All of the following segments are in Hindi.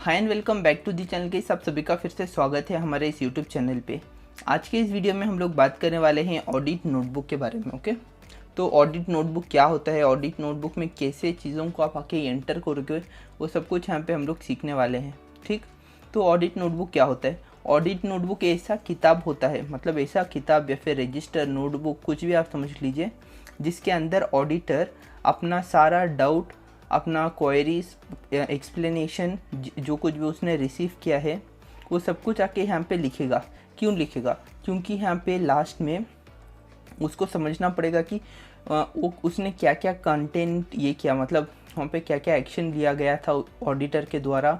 Hi and welcome back to the channel के सब सभी का फिर से स्वागत है हमारे इस यूट्यूब चैनल पे। आज के इस वीडियो में हम लोग बात करने वाले हैं ऑडिट नोटबुक के बारे में। ओके, तो ऑडिट नोटबुक क्या होता है, ऑडिट नोटबुक में कैसे चीज़ों को आप आके एंटर करोगे, वो सब कुछ यहाँ पे हम लोग सीखने वाले हैं। ठीक, तो ऑडिट नोटबुक क्या होता है? ऑडिट नोटबुक ऐसा किताब होता है, मतलब ऐसा किताब या फिर रजिस्टर, नोटबुक, कुछ भी आप समझ लीजिए, जिसके अंदर ऑडिटर अपना सारा डाउट, अपना क्वेरीज, एक्सप्लेनेशन, जो कुछ भी उसने रिसीव किया है वो सब कुछ आके यहाँ पे लिखेगा। क्यों लिखेगा? क्योंकि यहाँ पे लास्ट में उसको समझना पड़ेगा कि उसने क्या क्या कंटेंट ये किया, मतलब वहाँ पे क्या क्या एक्शन लिया गया था ऑडिटर के द्वारा,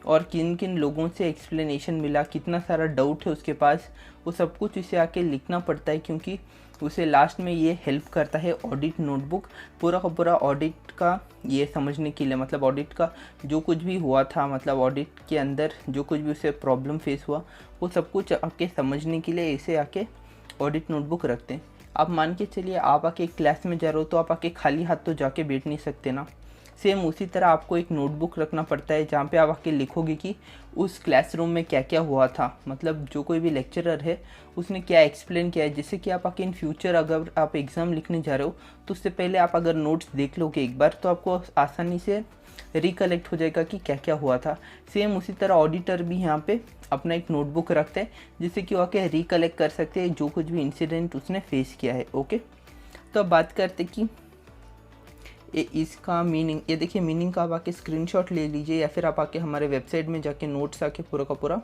और किन किन लोगों से एक्सप्लेनेशन मिला, कितना सारा डाउट है उसके पास, वो सब कुछ इसे आके लिखना पड़ता है। क्योंकि उसे लास्ट में ये हेल्प करता है ऑडिट नोटबुक पूरा का पूरा ऑडिट का ये समझने के लिए, मतलब ऑडिट का जो कुछ भी हुआ था, मतलब ऑडिट के अंदर जो कुछ भी उसे प्रॉब्लम फेस हुआ, वो सब कुछ आके समझने के लिए इसे आके ऑडिट नोटबुक रखते हैं। आप मान के चलिए आप आके क्लास में जा रहे हो तो आप आके खाली हाथ तो जाके बैठ नहीं सकते ना। सेम उसी तरह आपको एक नोटबुक रखना पड़ता है जहाँ पे आप आके लिखोगे कि उस क्लासरूम में क्या क्या हुआ था, मतलब जो कोई भी लेक्चरर है उसने क्या एक्सप्लेन किया है, जिससे कि आप आके इन फ्यूचर अगर आप एग्ज़ाम लिखने जा रहे हो तो उससे पहले आप अगर नोट्स देख लोगे एक बार तो आपको आसानी से रिकलेक्ट हो जाएगा कि क्या क्या हुआ था। सेम उसी तरह ऑडिटर भी यहाँ पे अपना एक नोटबुक रखते हैं जिससे कि वो आके रिकलेक्ट कर सकते हैं जो कुछ भी इंसिडेंट उसने फेस किया है। ओके, तो अब बात करते कि इसका मीनिंग, ये देखिए मीनिंग का आप आके स्क्रीनशॉट ले लीजिए या फिर आप आके हमारे वेबसाइट में जाके नोट्स आके पूरा का पूरा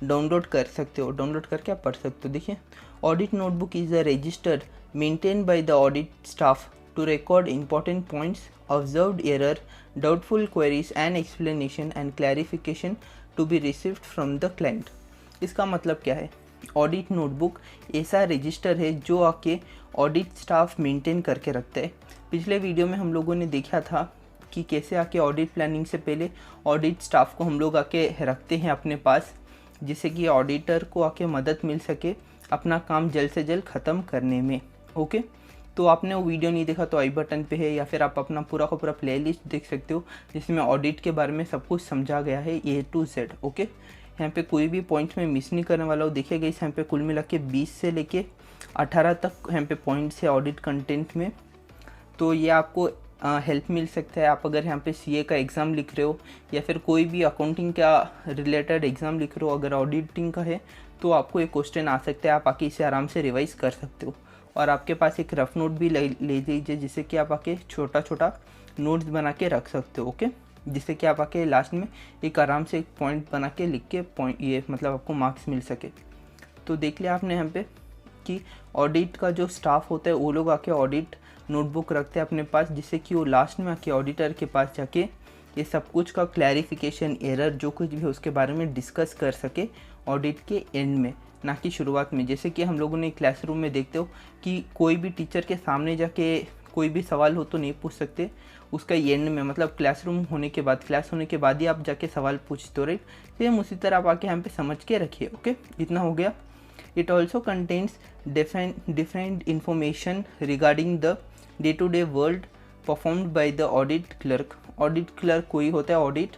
डाउनलोड कर सकते हो, डाउनलोड करके आप पढ़ सकते हो। देखिए, audit notebook is a register maintain by the audit staff to record important points, observed error, doubtful queries and explanation and clarification to be received from the client. इसका मतलब क्या है? ऑडिट नोटबुक ऐसा रजिस्टर है जो आके ऑडिट स्टाफ मेंटेन करके रखता है। पिछले वीडियो में हम लोगों ने देखा था कि कैसे आके ऑडिट प्लानिंग से पहले ऑडिट स्टाफ को हम लोग आके रखते हैं अपने पास, जिससे कि ऑडिटर को आके मदद मिल सके अपना काम जल्द से जल्द ख़त्म करने में। ओके, तो आपने वो वीडियो नहीं देखा तो आई बटन पे है, या फिर आप अपना पूरा का पूरा प्लेलिस्ट देख सकते हो जिसमें ऑडिट के बारे में सब कुछ समझा गया है A to Z। ओके, यहाँ पे कोई भी पॉइंट्स में मिस नहीं करने वाला हूँ। देखिएगा इस यहाँ पे कुल मिला के 20 से लेके 18 तक यहाँ पे पॉइंट्स है ऑडिट कंटेंट में, तो ये आपको हेल्प मिल सकता है। आप अगर यहाँ पे CA का एग्ज़ाम लिख रहे हो या फिर कोई भी अकाउंटिंग का रिलेटेड एग्ज़ाम लिख रहे हो, अगर ऑडिटिंग का है तो आपको एक क्वेश्चन आ सकता है, आप आके इसे आराम से रिवाइज़ कर सकते हो। और आपके पास एक रफ नोट भी ले लीजिए जिससे कि आप आके छोटा छोटा नोट्स बना के रख सकते हो। ओके, जिससे कि आप आके लास्ट में एक आराम से एक पॉइंट बना के लिख के पॉइंट ये मतलब आपको मार्क्स मिल सके। तो देख लिया आपने यहाँ पे कि ऑडिट का जो स्टाफ होता है वो लोग आके ऑडिट नोटबुक रखते हैं अपने पास, जिससे कि वो लास्ट में आके ऑडिटर के पास जाके ये सब कुछ का क्लैरिफिकेशन, एरर जो कुछ भी है उसके बारे में डिस्कस कर सके ऑडिट के एंड में, ना कि शुरुआत में। जैसे कि हम लोगों ने क्लासरूम में देखते हो कि कोई भी टीचर के सामने जाके कोई भी सवाल हो तो नहीं पूछ सकते, उसका एंड में, मतलब क्लासरूम होने के बाद, क्लास होने के बाद ही आप जाके सवाल पूछते हो, राइट। सेम उसी तरह आप आके यहाँ पे समझ के रखिए। ओके, इतना हो गया। It also contains different information regarding the day-to-day work performed by the audit clerk. Audit clerk कोई होता है, ऑडिट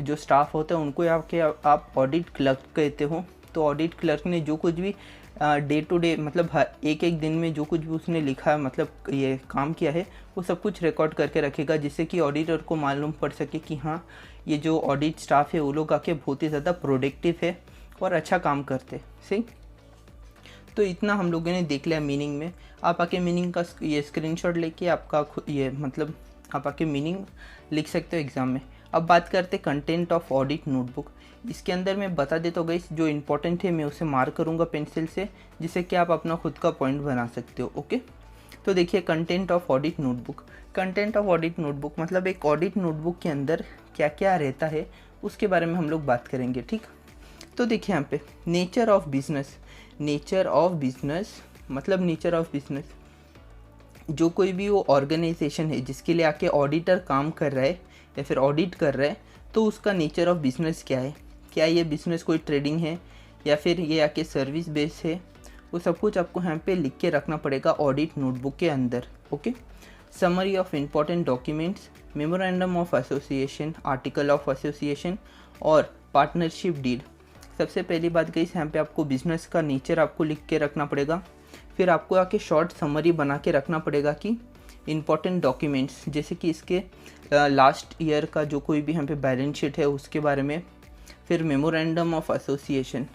जो स्टाफ होता है उनको आप ऑडिट क्लर्क कहते हो। तो ऑडिट क्लर्क ने जो कुछ भी डे टू डे, मतलब हर एक एक दिन में जो कुछ भी उसने लिखा है, मतलब ये काम किया है, वो सब कुछ रिकॉर्ड करके रखेगा, जिससे कि ऑडिटर को मालूम पड़ सके कि हाँ, ये जो ऑडिट स्टाफ है वो लोग आके बहुत ही ज़्यादा प्रोडक्टिव है और अच्छा काम करते। सही, तो इतना हम लोगों ने देख लिया मीनिंग में। आप आके मीनिंग का ये स्क्रीनशॉट लेके आपका ये मतलब आप आके मीनिंग लिख सकते हो एग्ज़ाम में। अब बात करते कंटेंट ऑफ ऑडिट नोटबुक। इसके अंदर मैं बता देता हूँ गाइस, जो इंपॉर्टेंट है मैं उसे मार्क करूँगा पेंसिल से, जिससे कि आप अपना खुद का पॉइंट बना सकते हो। ओके, तो देखिए content of audit notebook. Content of audit notebook मतलब एक ऑडिट नोटबुक के अंदर क्या क्या रहता है उसके बारे में हम लोग बात करेंगे। ठीक, तो देखिए यहाँ पे nature of business. Nature of business मतलब नेचर ऑफ बिजनेस, जो कोई भी वो ऑर्गेनाइजेशन है जिसके लिए आके ऑडिटर काम कर रहा है या फिर ऑडिट कर रहा है, तो उसका नेचर ऑफ बिजनेस क्या है। क्या ये बिजनेस कोई ट्रेडिंग है या फिर ये आके सर्विस बेस है, वो सब कुछ आपको यहाँ पे लिख के रखना पड़ेगा ऑडिट नोटबुक के अंदर। Okay, summary of important documents, memorandum of association, article of association और पार्टनरशिप डीड। सबसे पहली बात गई, यहाँ पे आपको बिजनेस का नेचर आपको लिख के रखना पड़ेगा। फिर आपको आके शॉर्ट समरी बना के रखना पड़ेगा कि इम्पॉर्टेंट डॉक्यूमेंट्स, जैसे कि इसके लास्ट ईयर का जो कोई भी यहाँ पे बैलेंस शीट है उसके बारे में। फिर मेमोरेंडम ऑफ एसोसिएशन,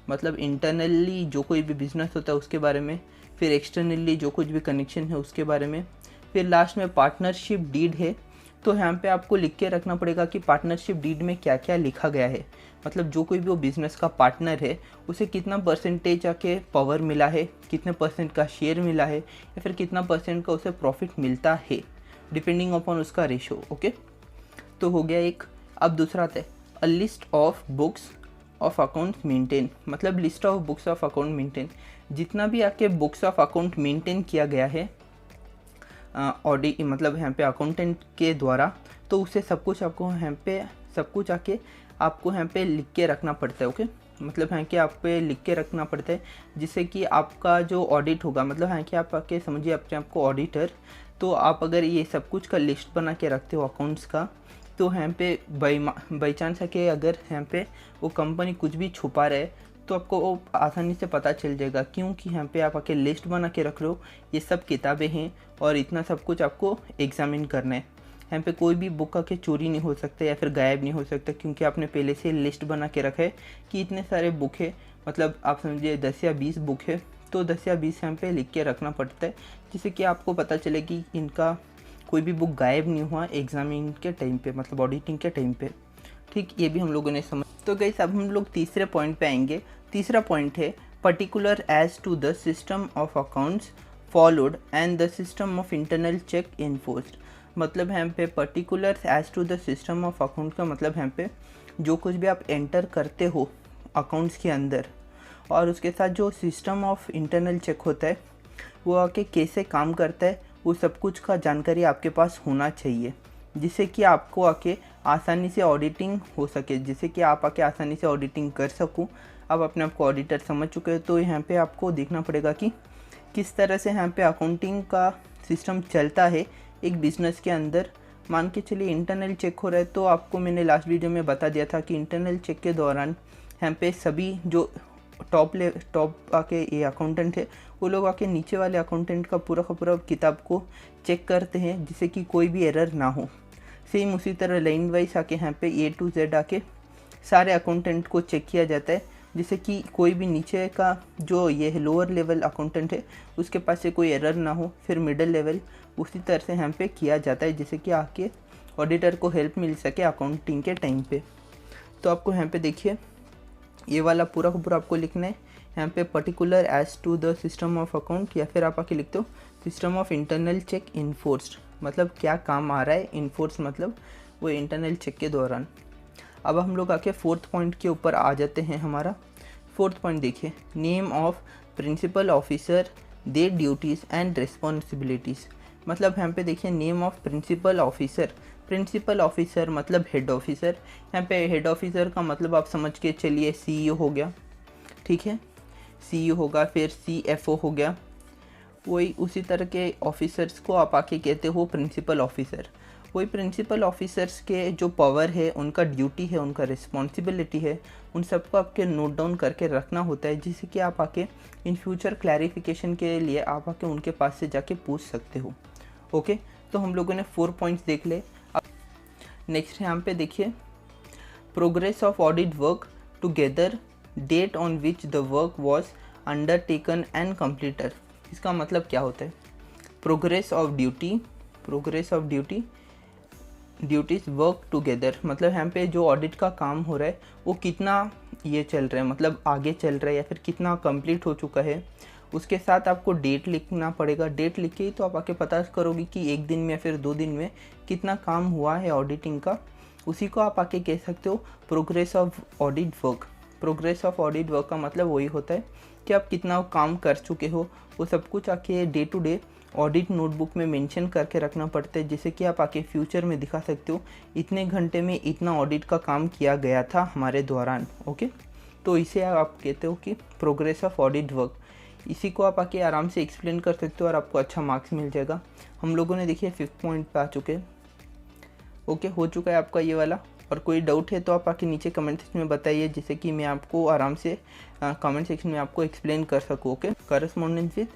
मतलब इंटरनली जो कोई भी बिजनेस होता है उसके बारे में। फिर एक्सटर्नली जो कुछ भी कनेक्शन है उसके बारे में। फिर लास्ट में पार्टनरशिप डीड है, तो यहाँ पे आपको लिख के रखना पड़ेगा कि पार्टनरशिप डीड में क्या क्या लिखा गया है। मतलब जो कोई भी वो बिज़नेस का पार्टनर है उसे कितना परसेंटेज आके पावर मिला है, कितने परसेंट का शेयर मिला है, या फिर कितना परसेंट का उसे प्रॉफिट मिलता है, डिपेंडिंग अपॉन उसका रेशो। ओके, तो हो गया एक। अब दूसरा आता है a list of books of account maintain, मतलब list of books of account maintain, जितना भी आके बुक्स ऑफ अकाउंट मेंटेन किया गया है ऑडिट, मतलब यहाँ पे अकाउंटेंट के द्वारा, तो उसे सब कुछ आपको यहाँ पे सब कुछ आके आपको यहाँ पे लिख के रखना पड़ता है। ओके, मतलब यहाँ के आप पे लिख के रखना पड़ता है, जिससे कि आपका जो ऑडिट होगा, मतलब यहाँ के आप आके समझिए अपने आपको ऑडिटर, तो आप अगर ये सब कुछ का लिस्ट बना के रखते हो अकाउंट्स का, तो यहाँ पे बाई चांस आके अगर यहाँ पे वो कंपनी कुछ भी छुपा रहे तो आपको वो आसानी से पता चल जाएगा, क्योंकि यहाँ पे आप आके लिस्ट बना के रख रहे हो, ये सब किताबें हैं और इतना सब कुछ आपको एग्जामिन करना है। यहाँ पे कोई भी बुक आके चोरी नहीं हो सकता या फिर गायब नहीं हो सकता, क्योंकि आपने पहले से लिस्ट बना के रखा है कि इतने सारे बुक है, मतलब आप समझिए 10 या 20 बुक है, तो 10 या 20 यहाँ पे लिख के रखना पड़ता है, जिससे कि आपको पता चले कि इनका कोई भी बुक गायब नहीं हुआ एग्जामिन के टाइम पे, मतलब ऑडिटिंग के टाइम पे। ठीक, ये भी हम लोगों ने समझ। तो गाइस अब हम लोग तीसरे पॉइंट पे आएंगे। तीसरा पॉइंट है particular as to the system of accounts followed and the system of internal check enforced. मतलब यहाँ पे particular as to the system of account का मतलब यहाँ पे जो कुछ भी आप एंटर करते हो अकाउंट्स के अंदर, और उसके साथ जो सिस्टम ऑफ इंटरनल चेक होता है वो आके कैसे काम करता है, वो सब कुछ का जानकारी आपके पास होना चाहिए, जिससे कि आपको आके आसानी से ऑडिटिंग हो सके, जिससे कि आप आके आसानी से ऑडिटिंग कर सकूं। अब अपने आप को ऑडिटर समझ चुके हो, तो यहाँ पे आपको देखना पड़ेगा कि किस तरह से यहाँ पे अकाउंटिंग का सिस्टम चलता है एक बिज़नेस के अंदर। मान के चलिए इंटरनल चेक हो रहा है, तो आपको मैंने लास्ट वीडियो में बता दिया था कि इंटरनल चेक के दौरान यहाँ पे सभी जो टॉप आके ये अकाउंटेंट है वो लोग आके नीचे वाले अकाउंटेंट का पूरा किताब को चेक करते हैं, जिससे कि कोई भी एरर ना हो। सेम उसी तरह लाइन वाइज आके यहाँ पे A to Z आके सारे अकाउंटेंट को चेक किया जाता है, जिससे कि कोई भी नीचे का जो ये लोअर लेवल अकाउंटेंट है उसके पास से कोई एरर ना हो। फिर मिडिल लेवल उसी तरह से यहाँ पे किया जाता है, जिससे कि आके ऑडिटर को हेल्प मिल सके अकाउंटिंग के टाइम पे। तो आपको यहाँ पे देखिए ये वाला पूरा का पूरा आपको लिखना है यहाँ पे particular as to the system of account, या फिर आप आके लिखते हो system of internal check enforced, मतलब क्या काम आ रहा है। इन्फोर्स मतलब वो इंटरनल चेक के दौरान। अब हम लोग आके फोर्थ पॉइंट के ऊपर आ जाते हैं। हमारा फोर्थ पॉइंट देखिए, name of principal officer, their duties and responsibilities. मतलब यहाँ पे देखिए name of principal officer. Principal officer मतलब हेड ऑफिसर। यहाँ पे हेड ऑफिसर का मतलब आप समझ के चलिए CEO हो गया, ठीक है, CEO होगा। फिर CFO हो गया। वही उसी तरह के ऑफिसर्स को आप आके कहते हो प्रिंसिपल ऑफिसर। वही प्रिंसिपल ऑफिसर्स के जो पावर है, उनका ड्यूटी है, उनका रिस्पॉन्सिबिलिटी है, उन सबको आपके नोट डाउन करके रखना होता है, जिससे कि आप आके इन फ्यूचर क्लैरिफिकेशन के लिए आप आके उनके पास से जाके पूछ सकते हो। ओके, तो हम लोगों ने 4 पॉइंट्स देख ले। अब नेक्स्ट यहाँ पे देखिए progress of audit work together, date on which the work was undertaken and completed. इसका मतलब क्या होता है? Progress of duties work together, मतलब यहाँ पे जो ऑडिट का काम हो रहा है वो कितना ये चल रहा है, मतलब आगे चल रहा है या फिर कितना कंप्लीट हो चुका है। उसके साथ आपको डेट लिखना पड़ेगा। डेट लिख के ही तो आप आके पता करोगे कि 1 दिन में या फिर 2 दिन में कितना काम हुआ है ऑडिटिंग का। उसी को आप आके कह सकते हो progress of audit work. Progress of audit work का मतलब वही होता है कि आप कितना काम कर चुके हो, वो सब कुछ आके day to day audit notebook में मेंशन करके रखना पड़ता है, जिससे कि आप आके फ्यूचर में दिखा सकते हो इतने घंटे में इतना ऑडिट का काम किया गया था हमारे दौरान। ओके, तो इसे आप कहते हो कि प्रोग्रेस ऑफ ऑडिट वर्क। इसी को आप आके आराम से एक्सप्लेन कर सकते हो और आपको अच्छा मार्क्स मिल जाएगा। हम लोगों ने देखिए 5th पॉइंट पे आ चुके हैं। ओके, हो चुका है आपका ये वाला। और कोई डाउट है तो आप आके नीचे कमेंट सेक्शन में बताइए, जिससे कि मैं आपको आराम से कमेंट सेक्शन में आपको एक्सप्लेन कर सकूँ। Okay, correspondence with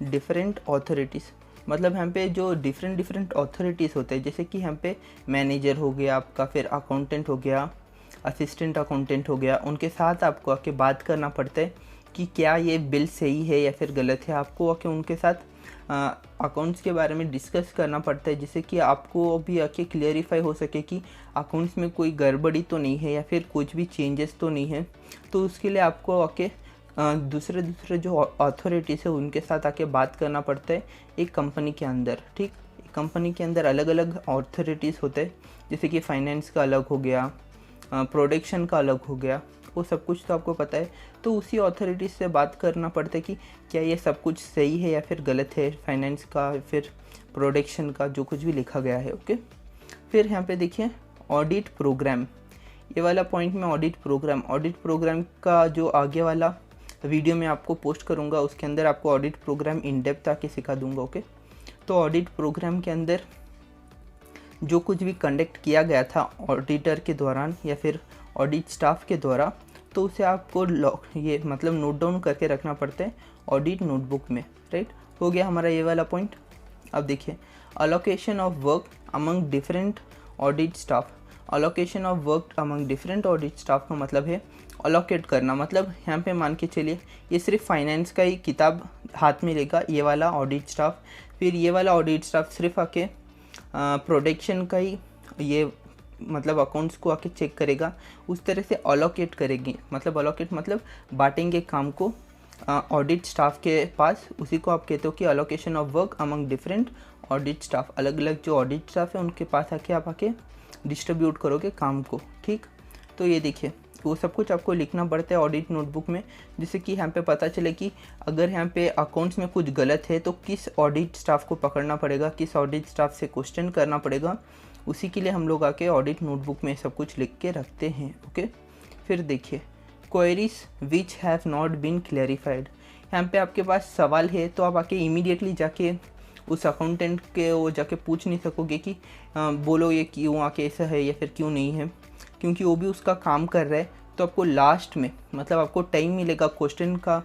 different authorities, मतलब यहाँ पे जो डिफरेंट अथॉरिटीज़ होते हैं, जैसे कि यहाँ पे मैनेजर हो गया आपका, फिर अकाउंटेंट हो गया, असिस्टेंट अकाउंटेंट हो गया, उनके साथ आपको आके बात करना पड़ता है कि क्या ये बिल सही है या फिर गलत है। आपको आके उनके साथ अकाउंट्स के बारे में डिस्कस करना पड़ता है, जिससे कि आपको भी आके क्लियरिफाई हो सके कि अकाउंट्स में कोई गड़बड़ी तो नहीं है या फिर कुछ भी चेंजेस तो नहीं है। तो उसके लिए आपको आके दूसरे जो अथॉरिटीज़ है उनके साथ आके बात करना पड़ता है एक कंपनी के अंदर। ठीक, कंपनी के अंदर अलग अलग अथॉरिटीज़ होते हैं, जैसे कि फाइनेंस का अलग हो गया, प्रोडक्शन का अलग हो गया, वो सब कुछ तो आपको पता है। तो उसी अथॉरिटीज़ से बात करना पड़ता है कि क्या ये सब कुछ सही है या फिर गलत है, फाइनेंस का फिर प्रोडक्शन का जो कुछ भी लिखा गया है। ओके, फिर यहाँ पे देखिए ऑडिट प्रोग्राम, ये वाला पॉइंट में ऑडिट प्रोग्राम का जो आगे वाला वीडियो मैं आपको पोस्ट करूँगा, उसके अंदर आपको ऑडिट प्रोग्राम इन डेप्थ आके सिखा दूँगा। ओके, तो ऑडिट प्रोग्राम के अंदर जो कुछ भी कंडक्ट किया गया था ऑडिटर के दौरान या फिर ऑडिट स्टाफ के द्वारा, तो उसे आपको ये मतलब नोट डाउन करके रखना पड़ता है ऑडिट नोटबुक में। राइट, हो गया हमारा ये वाला पॉइंट। अब देखिए allocation of work among different audit staff. Allocation of work among different audit staff का मतलब है अलोकेट करना, मतलब यहाँ पे मान के चलिए ये सिर्फ फाइनेंस का ही किताब हाथ में लेगा ये वाला ऑडिट स्टाफ, फिर ये वाला ऑडिट स्टाफ सिर्फ आके प्रोडक्शन का ही ये मतलब अकाउंट्स को आके चेक करेगा। उस तरह से अलोकेट करेंगे, मतलब अलोकेट मतलब बांटेंगे काम को ऑडिट स्टाफ के पास, उसी को आप कहते हो कि allocation of work among different audit staff. अलग अलग जो ऑडिट स्टाफ है उनके पास आके आप आके डिस्ट्रीब्यूट करोगे काम को। ठीक, तो ये देखिए वो सब कुछ आपको लिखना पड़ता है ऑडिट नोटबुक में, जिससे कि यहाँ पे पता चले कि अगर यहाँ पे अकाउंट्स में कुछ गलत है तो किस ऑडिट स्टाफ को पकड़ना पड़ेगा, किस ऑडिट स्टाफ से क्वेश्चन करना पड़ेगा। उसी के लिए हम लोग आके ऑडिट नोटबुक में सब कुछ लिख के रखते हैं। ओके, फिर देखिए queries which have not been clarified. यहाँ पे आपके पास सवाल है तो आप आके इमीडिएटली जाके उस अकाउंटेंट के वो जाके पूछ नहीं सकोगे कि बोलो ये क्यों आके ऐसा है या फिर क्यों नहीं है, क्योंकि वो भी उसका काम कर रहा है। तो आपको लास्ट में मतलब आपको टाइम मिलेगा क्वेश्चन का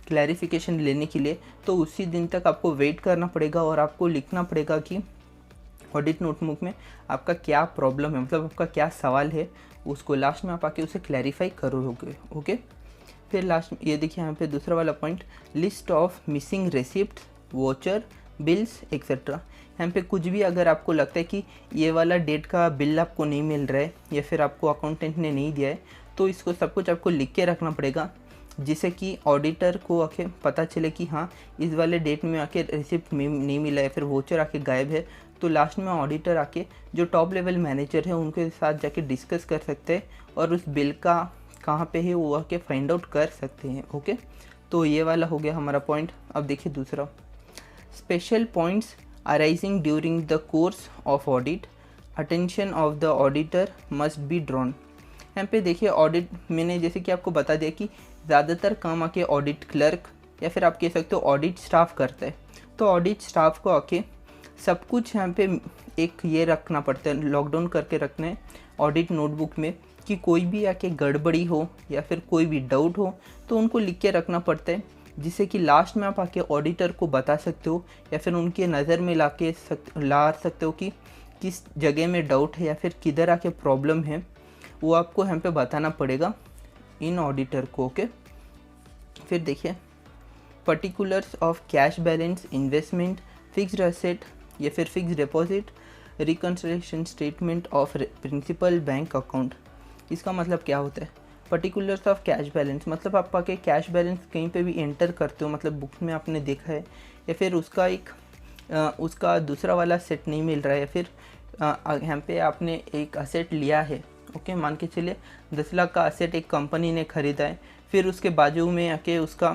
क्लैरिफिकेशन लेने के लिए, तो उसी दिन तक आपको वेट करना पड़ेगा और आपको लिखना पड़ेगा कि ऑडिट नोटबुक में आपका क्या प्रॉब्लम है, मतलब आपका क्या सवाल है, उसको लास्ट में आप आके उसे क्लैरिफाई करोगे। ओके, फिर लास्ट में ये देखिए यहाँ पे दूसरा वाला point, list of missing receipt, voucher, bills etcetera. यहाँ पे कुछ भी अगर आपको लगता है कि ये वाला डेट का बिल आपको नहीं मिल रहा है या फिर आपको अकाउंटेंट ने नहीं दिया है, तो इसको सब कुछ आपको लिख के रखना पड़ेगा, जिससे कि ऑडिटर को आके पता चले कि हाँ इस वाले डेट में आके रिसिप्ट नहीं मिला है, फिर वोचर आके गायब है। तो लास्ट में ऑडिटर आके जो टॉप लेवल मैनेजर है उनके साथ जाके डिस्कस कर सकते हैं और उस बिल का कहाँ पे है वो आके फाइंड आउट कर सकते हैं। ओके, तो ये वाला हो गया हमारा पॉइंट। अब देखिए दूसरा, special points arising during the course of audit, attention of the auditor must be drawn. यहाँ पे देखिए ऑडिट मैंने जैसे कि आपको बता दिया कि ज़्यादातर काम आके ऑडिट क्लर्क या फिर आप कह सकते हो ऑडिट स्टाफ करता है। तो ऑडिट स्टाफ को आके सब कुछ यहाँ पे एक ये रखना पड़ता है, लॉकडाउन करके रखना है ऑडिट नोटबुक में कि कोई भी आके गड़बड़ी हो या फिर कोई भी डाउट हो तो उनको लिख के रखना पड़ता है, जिससे कि लास्ट में आप आके ऑडिटर को बता सकते हो या फिर उनके नज़र में ला सकते हो कि किस जगह में डाउट है या फिर किधर आके प्रॉब्लम है, वो आपको यहाँ पे बताना पड़ेगा इन ऑडिटर को। ओके, फिर देखिए particulars of cash balance, investment, fixed asset या फिर fixed deposit, reconciliation statement of principal bank account. इसका मतलब क्या होता है? पर्टिकुलर्स ऑफ कैश बैलेंस मतलब आप आके कैश बैलेंस कहीं पे भी एंटर करते हो, मतलब बुक में आपने देखा है या फिर उसका दूसरा वाला सेट नहीं मिल रहा है या फिर यहाँ पे आपने एक असेट लिया है। ओके, मान के चलिए 10 लाख का असेट एक कंपनी ने ख़रीदा है, फिर उसके बाजू में आके उसका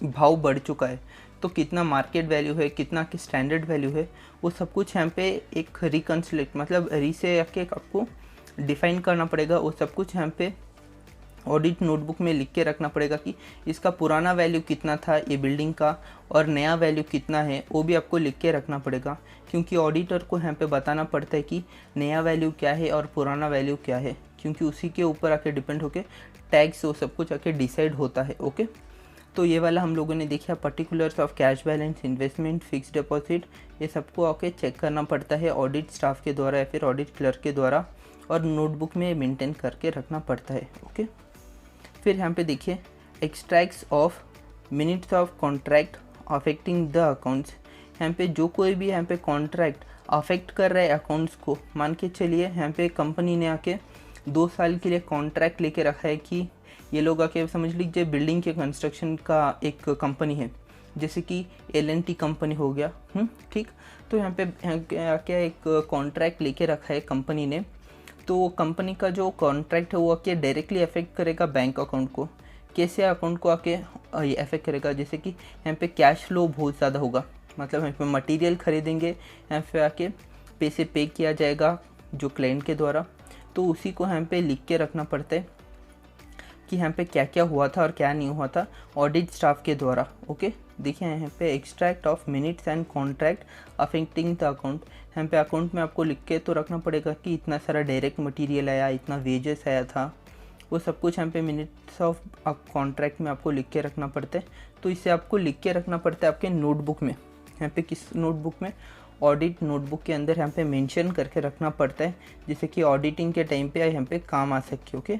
भाव बढ़ चुका है, तो कितना मार्केट वैल्यू है, कितना की स्टैंडर्ड वैल्यू है, वो सब कुछ यहाँ पे एक रिकन्सिलेट मतलब री से आके आपको डिफाइन करना पड़ेगा। वो सब कुछ यहाँ पे ऑडिट नोटबुक में लिख के रखना पड़ेगा कि इसका पुराना वैल्यू कितना था ये बिल्डिंग का और नया वैल्यू कितना है, वो भी आपको लिख के रखना पड़ेगा, क्योंकि ऑडिटर को यहाँ पे बताना पड़ता है कि नया वैल्यू क्या है और पुराना वैल्यू क्या है, क्योंकि उसी के ऊपर आके डिपेंड होके टैक्स वो सब कुछ आके डिसाइड होता है। ओके, तो ये वाला हम लोगों ने देखा particulars of cash balance, investment, fix deposit, ये सबको आके चेक करना पड़ता है ऑडिट स्टाफ के द्वारा या फिर ऑडिट क्लर्क के द्वारा, और नोटबुक में मेंटेन करके रखना पड़ता है। ओके, फिर यहाँ पे देखिए extracts of minutes of contract affecting the accounts. यहाँ पे जो कोई भी यहाँ पे कॉन्ट्रैक्ट अफेक्ट कर रहा है अकाउंट्स को, मान के चलिए यहाँ पे कंपनी ने आके 2 साल के लिए कॉन्ट्रैक्ट लेके रखा है कि ये लोग आके समझ लीजिए बिल्डिंग के कंस्ट्रक्शन का एक कंपनी है, जैसे कि L&T कंपनी हो गया, ठीक। तो यहाँ पे आके एक कॉन्ट्रैक्ट लेके रखा है कंपनी ने, तो कंपनी का जो कॉन्ट्रैक्ट है वो आके डायरेक्टली अफेक्ट करेगा बैंक अकाउंट को। कैसे अकाउंट को आके अफेक्ट करेगा, जैसे कि यहाँ पे कैश फ्लो बहुत ज़्यादा होगा, मतलब यहाँ पे मटेरियल खरीदेंगे, यहाँ पे आके पैसे पे किया जाएगा जो क्लाइंट के द्वारा, तो उसी को यहाँ पे लिख के रखना पड़ता है कि यहाँ पे क्या क्या हुआ था और क्या नहीं हुआ था ऑडिट स्टाफ के द्वारा। ओके, देखिए यहाँ पे extract of minutes and contract affecting the account, यहाँ पे अकाउंट में आपको लिख के तो रखना पड़ेगा कि इतना सारा डायरेक्ट मटेरियल आया, इतना वेजेस आया था, वो सब कुछ यहाँ पे मिनट्स ऑफ कॉन्ट्रैक्ट में आपको लिख के रखना पड़ता है। तो इसे आपको लिख के रखना पड़ता है आपके नोटबुक में। यहाँ पे किस नोटबुक में, ऑडिट नोटबुक के अंदर यहाँ पे मेंशन करके रखना पड़ता है, जिससे कि ऑडिटिंग के टाइम पे यहाँ पे काम आ सके। ओके,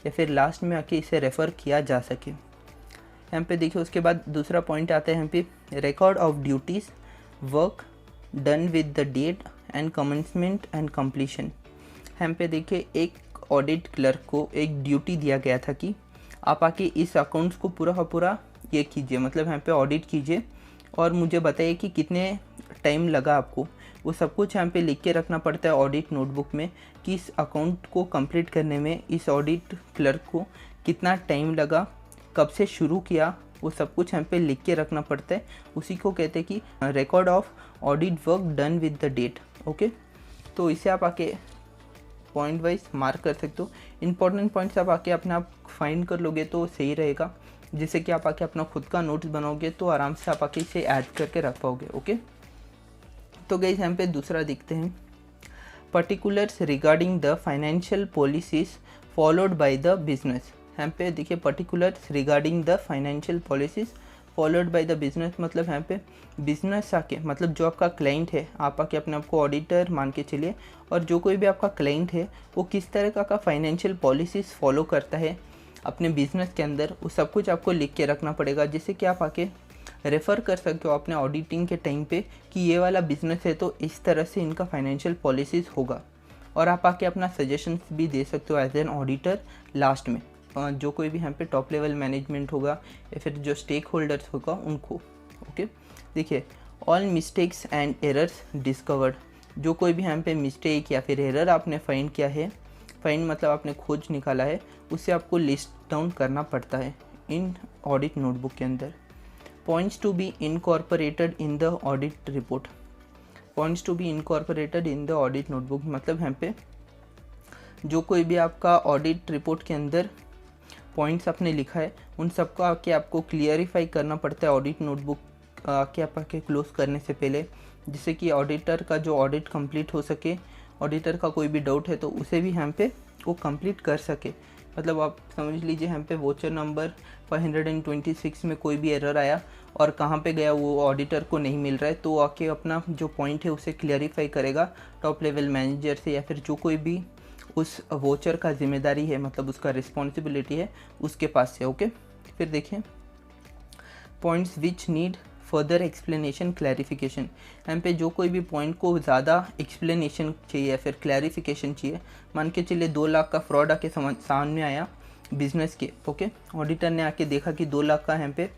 या फिर लास्ट में आके इसे रेफ़र किया जा सके। यहाँ पे देखिए उसके बाद दूसरा पॉइंट आता है यहाँ पे record of duties work done with the date and commencement and completion. यहाँ पे देखिए एक ऑडिट क्लर्क को एक ड्यूटी दिया गया था कि आप आके इस अकाउंट्स को पूरा का पूरा ये कीजिए, मतलब यहाँ पे ऑडिट कीजिए और मुझे बताइए कि कितने टाइम लगा आपको। वो सब कुछ यहाँ पे लिख के रखना पड़ता है ऑडिट नोटबुक में कि इस अकाउंट को कंप्लीट करने में इस ऑडिट क्लर्क को कितना टाइम लगा, कब से शुरू किया, वो सब कुछ यहाँ पे लिख के रखना पड़ता है। उसी को कहते हैं कि record of audit work done with the date. Okay, तो इसे आप आके पॉइंट वाइज मार्क कर सकते हो। इंपॉर्टेंट पॉइंट्स आप आके अपने आप फाइंड कर लोगे तो सही रहेगा, जिससे कि आप आके अपना खुद का नोट्स बनाओगे तो आराम से आप आके इसे ऐड करके रख पाओगे। ओके, तो गाइस यहाँ पे दूसरा देखते हैं particulars regarding the financial policies followed by the business. यहाँ पे देखिए particulars regarding the financial policies followed by the business, मतलब यहाँ पे बिजनेस आके, मतलब जो आपका क्लाइंट है, आप आके अपने आप को ऑडिटर मान के चलिए, और जो कोई भी आपका क्लाइंट है वो किस तरह का फाइनेंशियल पॉलिसीज फॉलो करता है अपने बिजनेस के अंदर, वो सब कुछ आपको लिख के रखना पड़ेगा, जिससे कि आप आके रेफ़र कर सकते हो अपने ऑडिटिंग के टाइम पे कि ये वाला बिजनेस है तो इस तरह से इनका फाइनेंशियल पॉलिसीज़ होगा, और आप आके अपना सजेशंस भी दे सकते हो एज एन ऑडिटर लास्ट में, जो कोई भी यहाँ पे टॉप लेवल मैनेजमेंट होगा या फिर जो स्टेक होल्डर्स होगा उनको। ओके, देखिए all mistakes and errors discovered, जो कोई भी यहाँ पे मिस्टेक या फिर एरर आपने फाइंड किया है, फाइंड मतलब आपने खोज निकाला है, उसे आपको लिस्ट डाउन करना पड़ता है इन ऑडिट नोटबुक के अंदर। Points to be incorporated in the audit report, points to be incorporated in the audit notebook, मतलब यहाँ पे जो कोई भी आपका ऑडिट रिपोर्ट के अंदर पॉइंट्स आपने लिखा है उन सबको आके आपको क्लियरिफाई करना पड़ता है ऑडिट नोटबुक आके आप आके क्लोज करने से पहले, जिससे कि ऑडिटर का जो ऑडिट कंप्लीट हो सके, ऑडिटर का कोई भी डाउट है तो उसे भी यहाँ पे वो कंप्लीट कर सके। मतलब आप समझ लीजिए यहाँ पे वोचर नंबर 526 में कोई भी एरर आया और कहाँ पे गया वो ऑडिटर को नहीं मिल रहा है, तो आके अपना जो पॉइंट है उसे क्लियरिफाई करेगा टॉप लेवल मैनेजर से, या फिर जो कोई भी उस वोचर का जिम्मेदारी है, मतलब उसका रिस्पॉन्सिबिलिटी है, उसके पास से। ओके, फिर देखें points which need further explanation clarification, यहाँ पे जो कोई भी पॉइंट को ज़्यादा एक्सप्लेनेशन चाहिए या फिर क्लैरिफिकेशन चाहिए, मान के चलिए 2 लाख का फ्रॉड आके सामने आया बिजनेस के। ओके, ऑडिटर ने आके देखा कि 2 लाख का यहाँ पे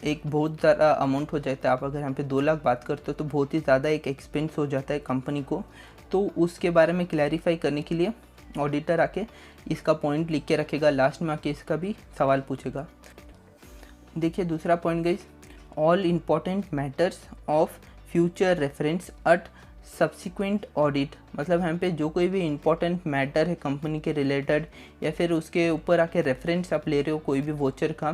एक बहुत ज़्यादा अमाउंट हो जाता है, आप अगर यहाँ पे 2 लाख बात करते हो तो बहुत ही ज़्यादा एक एक्सपेंस हो जाता है कंपनी को, तो उसके बारे में क्लैरिफाई करने के लिए ऑडिटर आके इसका पॉइंट लिख के रखेगा, लास्ट में आके इसका भी सवाल पूछेगा। देखिए दूसरा point guys, all important matters of future reference at subsequent audit, मतलब यहाँ पे जो कोई भी इम्पोर्टेंट मैटर है कंपनी के रिलेटेड या फिर उसके ऊपर आके रेफरेंस आप ले रहे हो कोई भी वोचर का,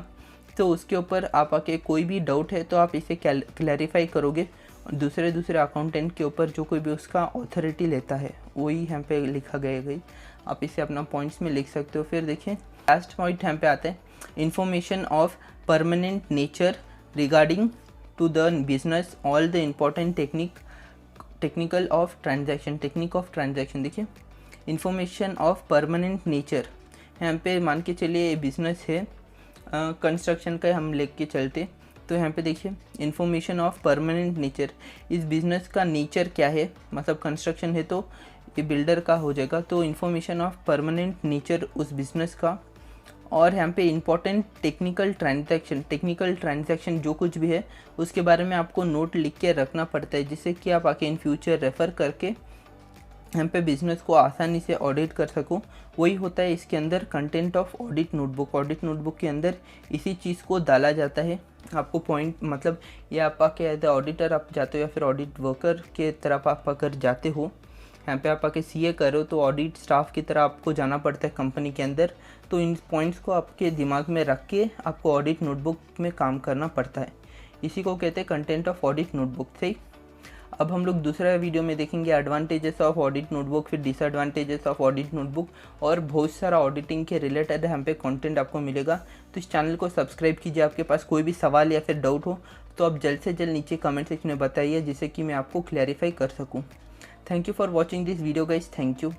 तो उसके ऊपर आप आके कोई भी डाउट है तो आप इसे क्लैरिफाई करोगे दूसरे अकाउंटेंट के ऊपर जो कोई भी उसका ऑथोरिटी लेता है, वही यहाँ पे लिखा गई। आप इसे अपना पॉइंट्स में लिख सकते हो। फिर देखिए लास्ट पॉइंट यहाँ पे आते हैं, information of permanent nature regarding to the business all the important technique of transaction. देखिए इंफॉर्मेशन ऑफ परमानेंट नेचर, यहाँ पे मान के चलिए बिजनेस है कंस्ट्रक्शन का हम लेके के चलते, तो यहाँ पे देखिए इंफॉर्मेशन ऑफ परमानेंट नेचर, इस बिज़नेस का नेचर क्या है, मतलब कंस्ट्रक्शन है तो ये बिल्डर का हो जाएगा, तो इंफॉर्मेशन ऑफ परमानेंट नेचर उस बिज़नेस का। और यहाँ पे इंपॉर्टेंट टेक्निकल ट्रांजैक्शन जो कुछ भी है उसके बारे में आपको नोट लिख के रखना पड़ता है, जिससे कि आप आके इन फ्यूचर रेफ़र करके यहाँ पे बिज़नेस को आसानी से ऑडिट कर सको। वही होता है इसके अंदर कंटेंट ऑफ ऑडिट नोटबुक के अंदर इसी चीज़ को डाला जाता है। आपको पॉइंट मतलब ये आप आके एज ऑडिटर आप जाते हो या फिर ऑडिट वर्कर के तरफ आप अगर जाते हो, यहाँ पे आप आके सीए करो तो ऑडिट स्टाफ की तरह आपको जाना पड़ता है कंपनी के अंदर, तो इन पॉइंट्स को आपके दिमाग में रख के आपको ऑडिट नोटबुक में काम करना पड़ता है। इसी को कहते हैं कंटेंट ऑफ ऑडिट नोटबुक। सही, अब हम लोग दूसरा वीडियो में देखेंगे एडवांटेजेस ऑफ ऑडिट नोटबुक, फिर डिसएडवांटेजेस ऑफ ऑडिट नोटबुक, और बहुत सारा ऑडिटिंग के रिलेटेड यहाँ पे कंटेंट आपको मिलेगा। तो इस चैनल को सब्सक्राइब कीजिए। आपके पास कोई भी सवाल या फिर डाउट हो तो आप जल्द से जल्द नीचे कमेंट सेक्शन में बताइए, जिससे कि मैं आपको क्लैरिफाई कर सकूँ। Thank you for watching this video guys, thank you.